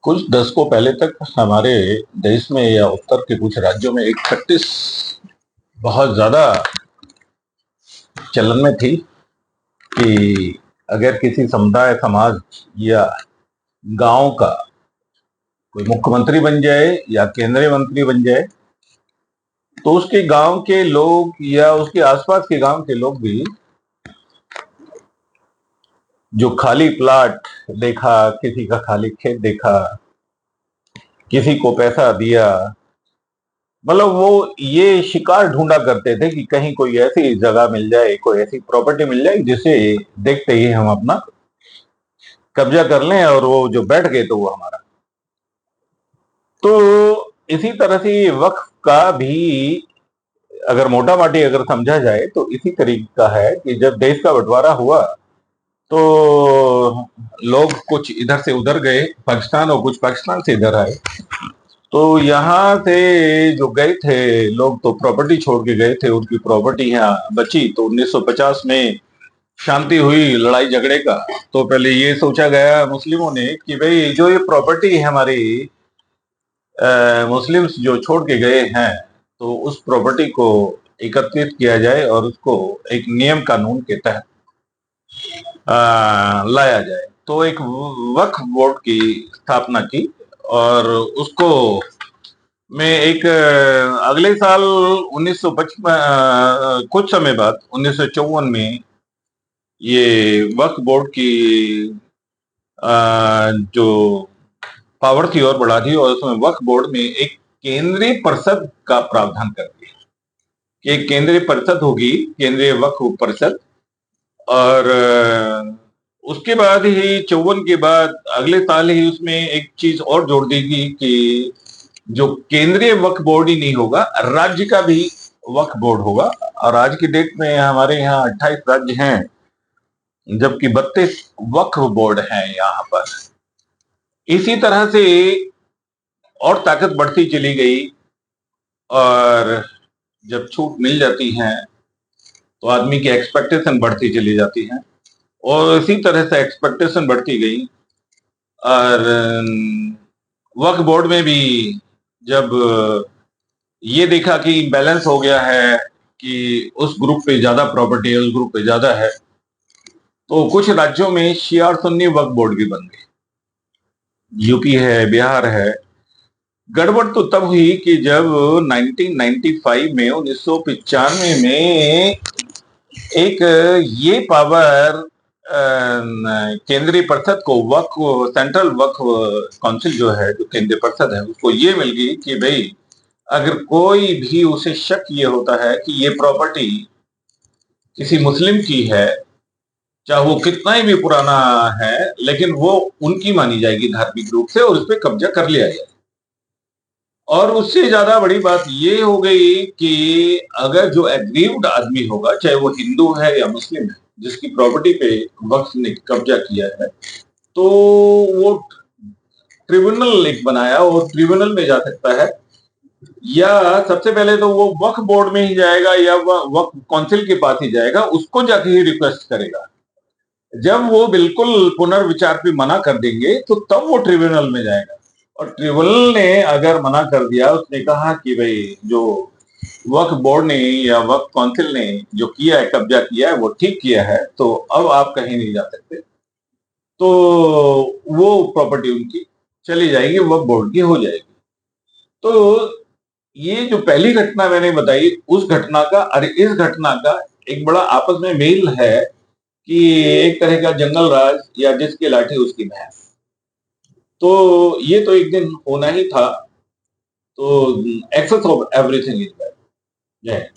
कुछ दशकों पहले तक हमारे देश में या उत्तर के कुछ राज्यों में एक प्रैक्टिस बहुत ज्यादा चलन में थी कि अगर किसी समुदाय, समाज या गांव का कोई मुख्यमंत्री बन जाए या केंद्रीय मंत्री बन जाए, तो उसके गांव के लोग या उसके आसपास के गांव के लोग भी जो खाली प्लाट देखा, किसी का खाली खेत देखा, किसी को पैसा दिया, मतलब वो ये शिकार ढूंढा करते थे कि कहीं कोई ऐसी जगह मिल जाए, कोई ऐसी प्रॉपर्टी मिल जाए जिसे देखते ही हम अपना कब्जा कर लें और वो जो बैठ गए तो वो हमारा। तो इसी तरह से वक्फ का भी अगर मोटा माटी अगर समझा जाए तो इसी तरीके का है कि जब देश का बंटवारा हुआ तो लोग कुछ इधर से उधर गए पाकिस्तान और कुछ पाकिस्तान से इधर आए। तो यहाँ से जो गए थे लोग तो प्रॉपर्टी छोड़ के गए थे, उनकी प्रॉपर्टी यहाँ बची। तो 1950 में शांति हुई लड़ाई झगड़े का। तो पहले ये सोचा गया मुस्लिमों ने कि भाई जो ये प्रॉपर्टी है हमारी, मुस्लिम्स जो छोड़ के गए हैं, तो उस प्रॉपर्टी को एकत्रित किया जाए और उसको एक नियम कानून के तहत लाया जाए। तो एक वक्फ बोर्ड की स्थापना की और उसको में एक अगले साल 1955 कुछ समय बाद 1954 में ये वक्फ बोर्ड की जो पावर थी और बढ़ा दी और उसमें वक्फ बोर्ड में एक केंद्रीय परिषद का प्रावधान कर दिया कि एक केंद्रीय परिषद होगी, केंद्रीय वक्फ परिषद। और उसके बाद ही 54 के बाद अगले साल ही उसमें एक चीज और जोड़ देगी कि जो केंद्रीय वक्फ बोर्ड ही नहीं होगा, राज्य का भी वक्फ बोर्ड होगा। और आज की डेट में हमारे यहाँ 28 राज्य हैं, जबकि 32 वक्फ बोर्ड हैं यहाँ पर। इसी तरह से और ताकत बढ़ती चली गई और जब छूट मिल जाती है तो आदमी की एक्सपेक्टेशन बढ़ती चली जाती है और इसी तरह से एक्सपेक्टेशन बढ़ती गई। और वक्फ बोर्ड में भी जब ये देखा कि बैलेंस हो गया है कि उस ग्रुप पे ज्यादा प्रॉपर्टी है, उस ग्रुप पे ज्यादा है, तो कुछ राज्यों में शिया और सुन्नी वक्फ बोर्ड भी बन गए। यूपी है, बिहार है। गड़बड़ तो तब हुई कि जब 1995 में 1995 में एक ये पावर केंद्रीय परिषद को, वक्फ सेंट्रल वक्फ काउंसिल जो है, जो केंद्रीय परिषद है, उसको ये मिल गई कि भाई अगर कोई भी उसे शक ये होता है कि ये प्रॉपर्टी किसी मुस्लिम की है, चाहे वो कितना ही भी पुराना है, लेकिन वो उनकी मानी जाएगी धार्मिक रूप से और उस पर कब्जा कर लिया जाए। और उससे ज्यादा बड़ी बात ये हो गई कि अगर जो एग्रीव्ड आदमी होगा, चाहे वो हिंदू है या मुस्लिम है, जिसकी प्रॉपर्टी पे वक्फ ने कब्जा किया है, तो वो ट्रिब्यूनल एक बनाया और ट्रिब्यूनल में जा सकता है, या सबसे पहले तो वो वक्फ बोर्ड में ही जाएगा या वक्फ काउंसिल के पास ही जाएगा, उसको जाके ही रिक्वेस्ट करेगा। जब वो बिल्कुल पुनर्विचार पे मना कर देंगे तो तब वो ट्रिब्यूनल में जाएगा। और ट्रिब्यूनल ने अगर मना कर दिया, उसने कहा कि भाई जो वक्फ बोर्ड ने या वक्फ काउंसिल ने जो किया है, कब्जा किया है, वो ठीक किया है, तो अब आप कहीं नहीं जा सकते, तो वो प्रॉपर्टी उनकी चली जाएगी, वक्फ बोर्ड की हो जाएगी। तो ये जो पहली घटना मैंने बताई, उस घटना का और इस घटना का एक बड़ा आपस में मेल है कि एक तरह का जंगल राज या जिसकी लाठी उसकी भैंस। तो ये तो एक दिन होना ही था। तो excess of everything is bad. जय